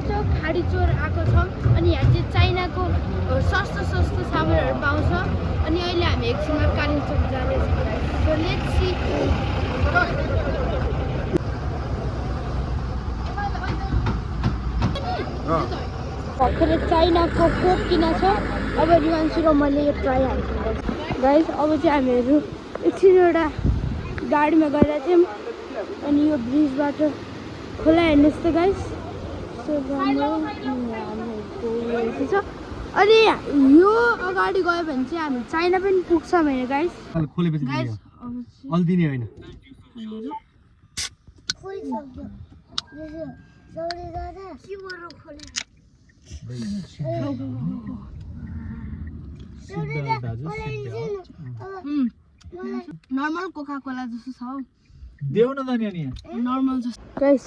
छ खाडी चोर आएको छ अनि यहाँ चाहिँ चाइनाको सस्तो सामानहरू पाउँछ अनि अहिले हामी एकछिनमा कालिम्पोङ जाँदैछौँ सो लेट्स सी भर्खरै चाइनाको कोक किनेको छ अब रिवान्सु र मैले यो ट्राई हाल्छौँ गाइस अब चाहिँ हामीहरू एकछिन एउटा गाडीमा गएर थियौँ अनि यो ब्रिजबाट खोला हेर्नुहोस् त गाइस छ अनि यो अगाडि गयो भने चाहिँ हामी चाइना पनि पुग्छौँ होइन गाइस गाइस अल्दिने होइन नर्मल कोका कोला जस्तो छ हौ देऊ न त नि नर्मल जस्तो गाइस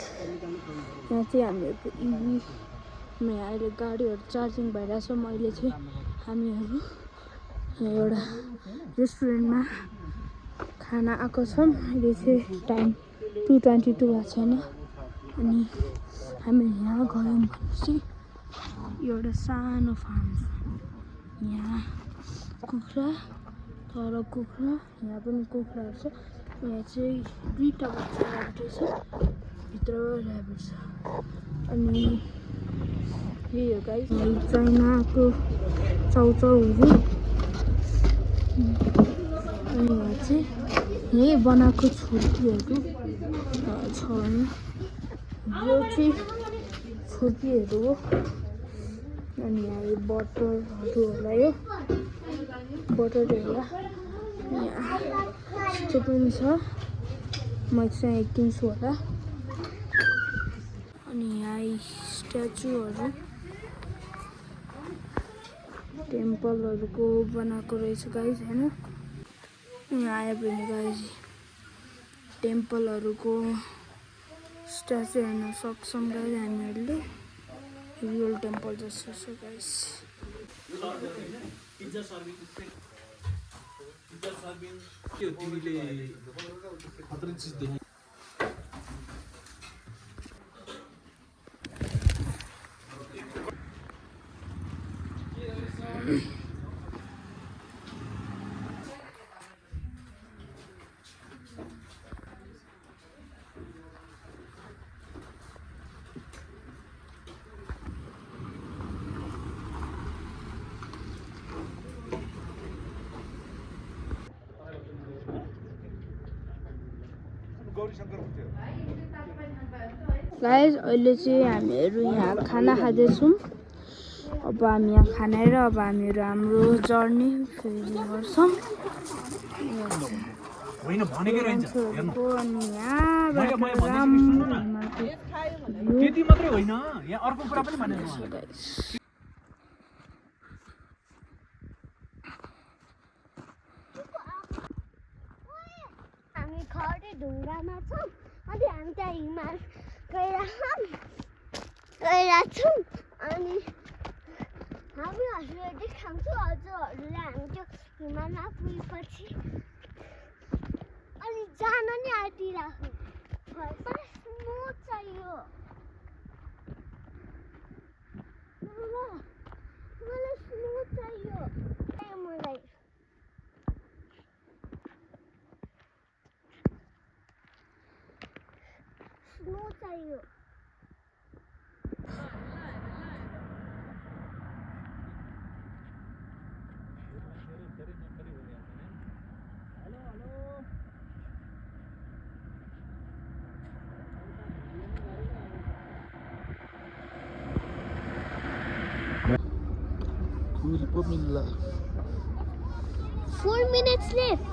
यहाँ चाहिँ हामीहरूको इभीमा अहिले गाडीहरू चार्जिङ भइरहेछ मैले चाहिँ हामीहरू यहाँ एउटा रेस्टुरेन्टमा खाना आएको छौँ अहिले चाहिँ टाइम 2:22 भएको छैन अनि हामी यहाँ गयौँ भने चाहिँ एउटा सानो फार्म छ यहाँ कुखुरा तर कुखुरा यहाँ पनि कुखुराहरू छ यहाँ चाहिँ 2टा बच्चा राखेको छ भित्रबाट ल्याएको छ अनि यही हो गाइस चाइनाको चाउचाउहरू अनि यहाँ चाहिँ यही बनाएको छुर्पीहरू छ यो चाहिँ छुर्पीहरू हो अनि यहाँ यो बटरहरू होला यो बटरहरू होला यहाँ यस्तो पनि छ म चाहिँ किन्छु होला अनि यहाँ स्ट्याचुहरू टेम्पलहरूको बनाएको रहेछ गाइस होइन यहाँ आयो भने गाइस टेम्पलहरूको स्ट्याचु हेर्न सक्छौँ गाइस हामीहरूले रियल टेम्पल जस्तो छ गाइस गाइस अहिले चाहिँ हामीहरू यहाँ खाना खाँदैछौँ अब हामी यहाँ खानेर अब हामीहरू हाम्रो जर्नी फेरि गर्छौँ अनि हामी खडे ढुङ्गामा छौँ अनि हामी त्यहाँ हिमाल गइरहेछौँ अनि हामी हजुरहरू देखाउँछौँ हजुरहरूले हामी त्यो हिमालमा पुगेपछि अनि जान नि आँटिरहेको मलाई स्नो चाहियो मलाई स्नो चाहियो मलाई स्नो चाहियो Kuripomilla. 4 minutes left.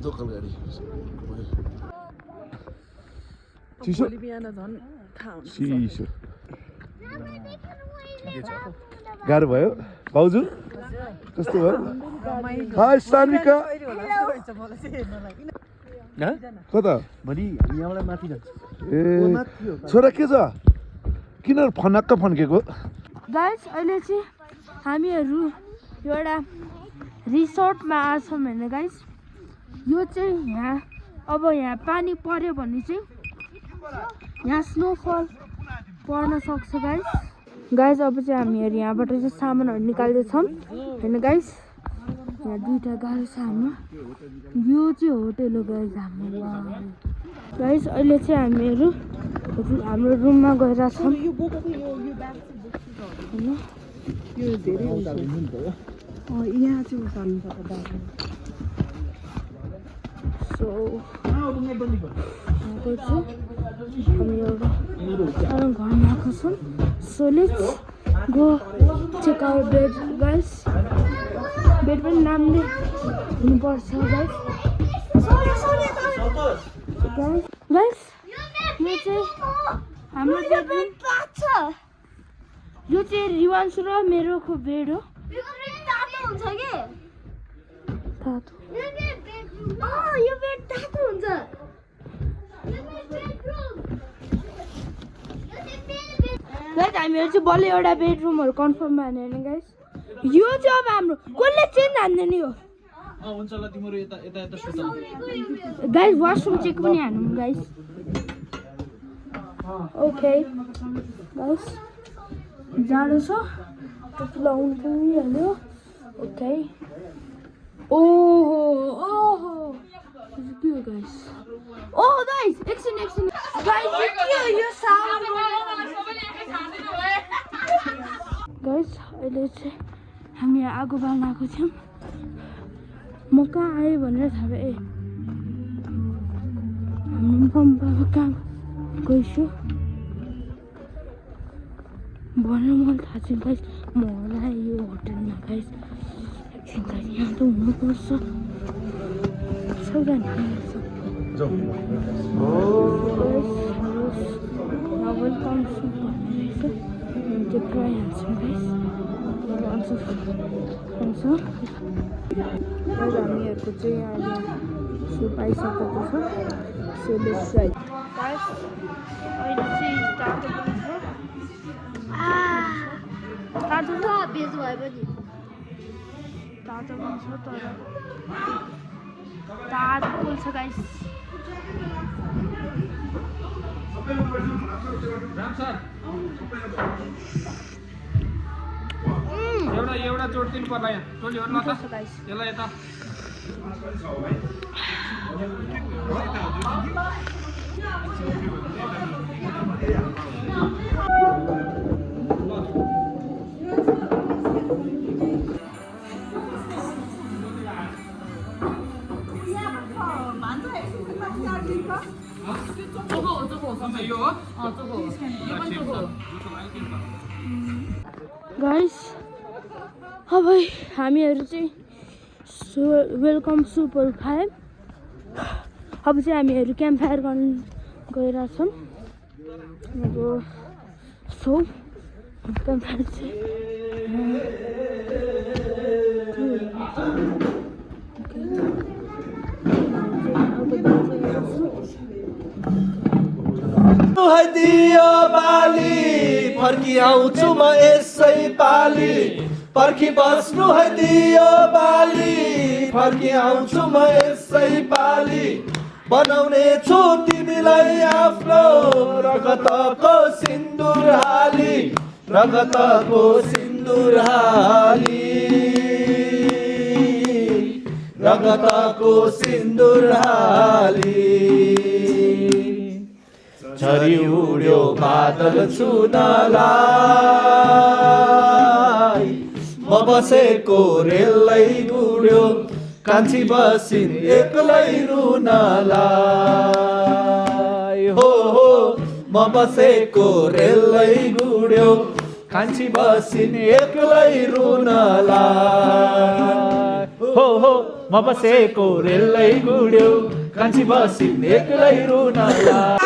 Local गाडी चिसो बिहान झन् थाहा हुन्छ चिसो गाह्रो भयो भाउजू कस्तो भयो हाय सान्विका कता भोलि यहाँबाट माथि जान्छ ए छोरा के छ किन फनक्क फन्केको गाइस अहिले चाहिँ हामीहरू एउटा रिसोर्टमा आछौँ होइन गाइस यो चाहिँ यहाँ अब यहाँ पानी पर्यो भने चाहिँ यहाँ स्नोफल पर्न सक्छ गाइस अब चाहिँ हामीहरू यहाँबाट चाहिँ सामानहरू निकाल्दैछौँ होइन गाइस यहाँ दुईवटा गाडी छ हाम्रो यो चाहिँ होटेल हो गाइस हाम्रो गाइस अहिले चाहिँ हामीहरू हाम्रो रुममा गइरहेछौँ होइन यो धेरै यहाँ चाहिँ उसाल्नु पर्छ बाटो सो हामी एउटा सानो घरमा आएको छौँ so let's go check our bed guys bed पनि राम्रै हुनुपर्छ गाइस गाइस यो चाहिँ हाम्रो बेडरुम यो चाहिँ रिवान्सु र मेरोको बेड हो तातो हुन्छ के तातो यो बेड तातो हुन्छ गाइस हामीहरू चाहिँ बल्ल एउटा बेडरुमहरू कन्फर्म माने होइन गाइस यो चाहिँ अब हाम्रो कसले चेन्ज हान्ने नि हो हुन्छ ल तिम्रो यता यता यता सुत गाइस वासरुम चेक पनि हानौँ गाइस ओके गाइस जाडो छ टोपी लगाउनु पनि हाल्यो ओके ओहो ओहो के हो गाइस ओहो गाइस एकछिन गाइस के हो यो साउन्ड गाइस अहिले चाहिँ हामी आगो बाल्न आएको थियौँ म कहाँ आएँ भनेर थाहा भयो ए हामी बाबा कहाँ गइछु भनेर मलाई थाहा छैन गाइस म होला यो होटेलमा गाइस एकछिन गाइस यहाँ त हुनुपर्छ सबजना वेलकम सुप भन्ने रहेछ त्यो पुरै हाल्छौँ गाइस हामीहरूको चाहिँ अहिले सुप आइसकेको छ सो लेट्स ट्राई गाइस अहिले चाहिँ तातो पनि छ तातो छ बेज भए पनि तातो पनि छ तर तातो पोल्छ गाइस एउटा जोड्दिनु पर्ला यहाँ टोलीहरु ल त गाइस यसलाई यता गाइस अब हामीहरू चाहिँ वेलकम सुपहरू खायौँ अब चाहिँ हामीहरू क्याम्प फायर गर्न गइरहेछौँ अब सो क्याम्प फायर चाहिँ दियो बाली फर्की आउँछु म यसै पाली पर्खी बस्नु है दियो बाली फर्की आउँछु म यसै पाली बनाउने छु तिमीलाई आफ्नो रगतको सिन्दुर हाली रगतको सिन्दुर हाली रगतको सिन्दुर हाली झरी उड्यो बादल छुनलाई म बसेको रेलै गुड्यो कान्छी बसिन् एक्लै रुनलाई हो म बसेको रेलै गुड्यो कान्छी बसिन् एक्लै रुनलाई हो म बसेको रेलै गुड्यो कान्छी बसिन् एक्लै रुनलाई